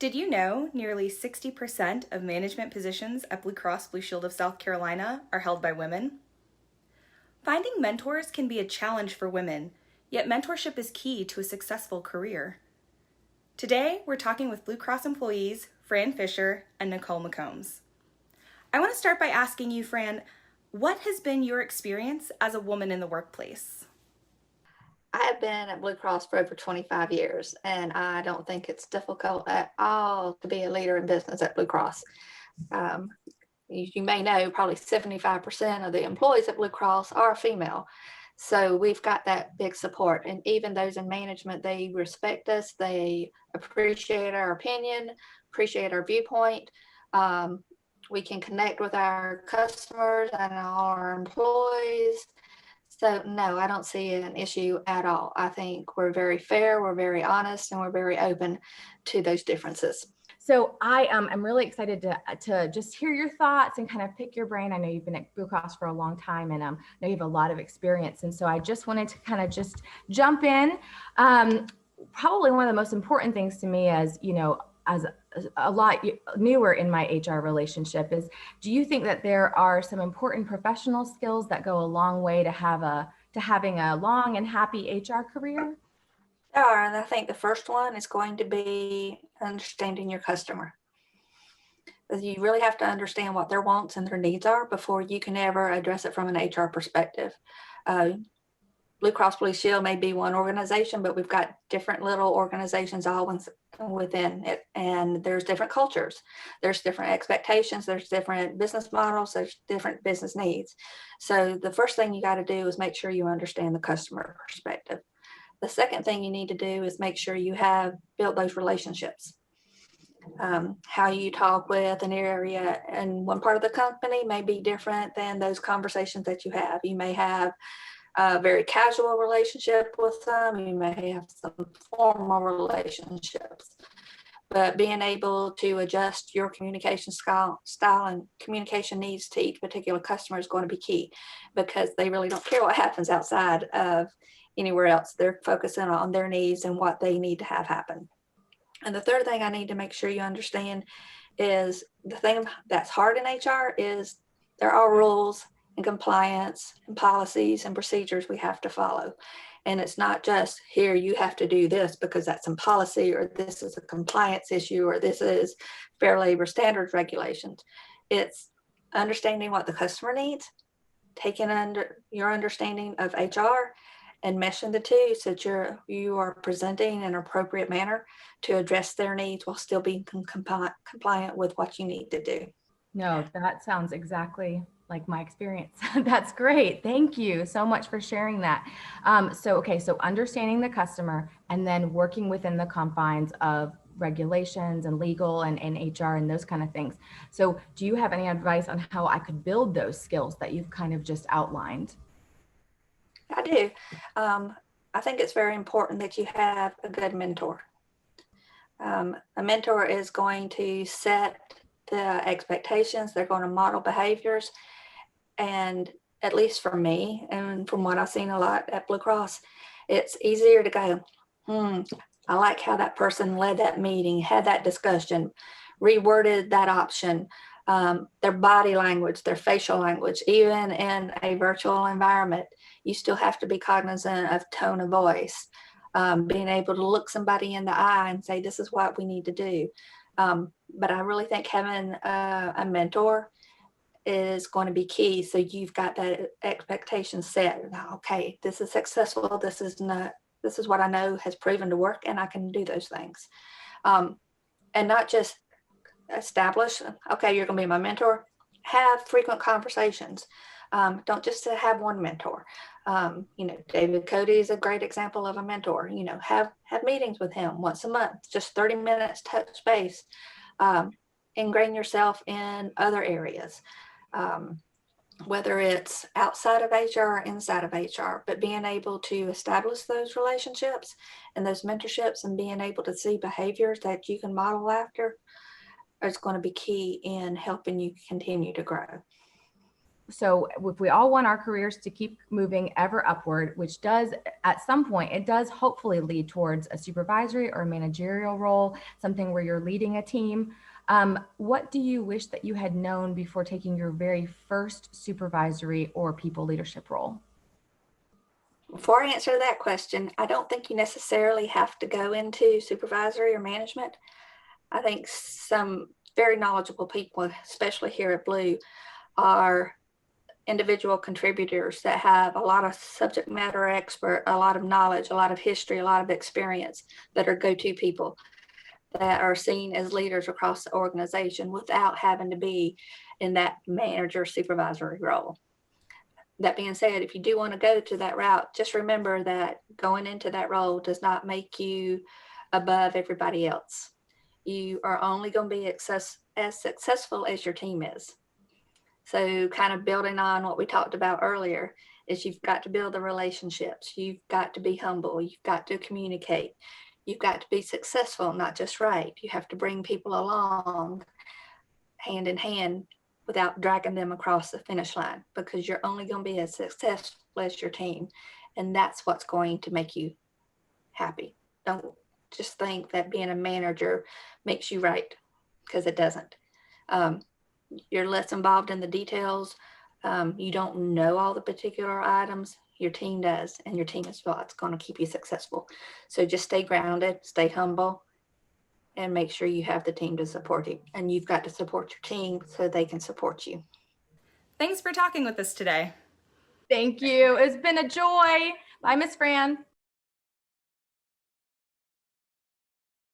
Did you know nearly 60% of management positions at Blue Cross Blue Shield of South Carolina are held by women? Finding mentors can be a challenge for women, yet mentorship is key to a successful career. Today, we're talking with Blue Cross employees Fran Fisher and Nicole McCombs. I want to start by asking you, Fran, what has been your experience as a woman in the workplace? I have been at Blue Cross for over 25 years, and I don't think it's difficult at all to be a leader in business at Blue Cross. Um, you may know probably 75% of the employees at Blue Cross are female. So we've got that big support. And even those in management, they respect us. They appreciate our opinion, appreciate our viewpoint. Um, we can connect with our customers and our employees. So no, I don't see an issue at all. I think we're very fair, we're very honest, and we're very open to those differences. So I'm really excited to just hear your thoughts and kind of pick your brain. I know you've been at Blue Cross for a long time, and I know you have a lot of experience. And so I just wanted to kind of just jump in. Probably one of the most important things to me, as you know, as a lot newer in my HR relationship, is do you think that there are some important professional skills that go a long way to having a long and happy HR career? There are, and I think the first one is going to be understanding your customer. You really have to understand what their wants and their needs are before you can ever address it from an HR perspective. Blue Cross Blue Shield may be one organization, but we've got different little organizations all within it, and there's different cultures, there's different expectations, there's different business models, there's different business needs. So the first thing you got to do is make sure you understand the customer perspective. The second thing you need to do is make sure you have built those relationships. How you talk with an area and one part of the company may be different than those conversations that you have. You may have a very casual relationship with them. You may have some formal relationships. But being able to adjust your communication style and communication needs to each particular customer is going to be key, because they really don't care what happens outside of anywhere else. They're focusing on their needs and what they need to have happen. And the third thing I need to make sure you understand is the thing that's hard in HR is there are rules and compliance and policies and procedures we have to follow. And it's not just here, you have to do this because that's in policy, or this is a compliance issue, or this is fair labor standards regulations. It's understanding what the customer needs, taking under your understanding of HR and meshing the two so that you are presenting in an appropriate manner to address their needs while still being compliant with what you need to do. No, that sounds exactly like my experience. That's great. Thank you so much for sharing that. So understanding the customer and then working within the confines of regulations and legal and HR and those kind of things. So do you have any advice on how I could build those skills that you've kind of just outlined? I do. I think it's very important that you have a good mentor. A mentor is going to set the expectations, they're going to model behaviors. And at least for me, and from what I've seen a lot at Blue Cross, it's easier to go, I like how that person led that meeting, had that discussion, reworded that option, their body language, their facial language. Even in a virtual environment, you still have to be cognizant of tone of voice, being able to look somebody in the eye and say, this is what we need to do. But I really think having a mentor is going to be key. So you've got that expectation set. Okay, this is successful. This is not. This is what I know has proven to work, and I can do those things. And not just establish. Okay, you're going to be my mentor. Have frequent conversations. Don't just have one mentor. David Cody is a great example of a mentor. Have meetings with him once a month, just 30 minutes, touch base. Ingrain yourself in other areas. Whether it's outside of HR or inside of HR, but being able to establish those relationships and those mentorships and being able to see behaviors that you can model after is going to be key in helping you continue to grow. So if we all want our careers to keep moving ever upward, which does at some point, it does hopefully lead towards a supervisory or managerial role, something where you're leading a team. What do you wish that you had known before taking your very first supervisory or people leadership role? Before I answer that question, I don't think you necessarily have to go into supervisory or management. I think some very knowledgeable people, especially here at Blue, are individual contributors that have a lot of subject matter expert, a lot of knowledge, a lot of history, a lot of experience, that are go-to people that are seen as leaders across the organization without having to be in that manager supervisory role. That being said, if you do want to go to that route, just remember that going into that role does not make you above everybody else. You are only going to be as successful as your team is. So kind of building on what we talked about earlier is you've got to build the relationships. You've got to be humble. You've got to communicate. You've got to be successful, not just right. You have to bring people along hand in hand without dragging them across the finish line, because you're only going to be as successful as your team. And that's what's going to make you happy. Don't just think that being a manager makes you right, because it doesn't. You're less involved in the details. You don't know all the particular items. Your team does, and your team is what's going to keep you successful. So just stay grounded, stay humble, and make sure you have the team to support you. And you've got to support your team so they can support you. Thanks for talking with us today. Thank you. It's been a joy. Bye, Miss Fran.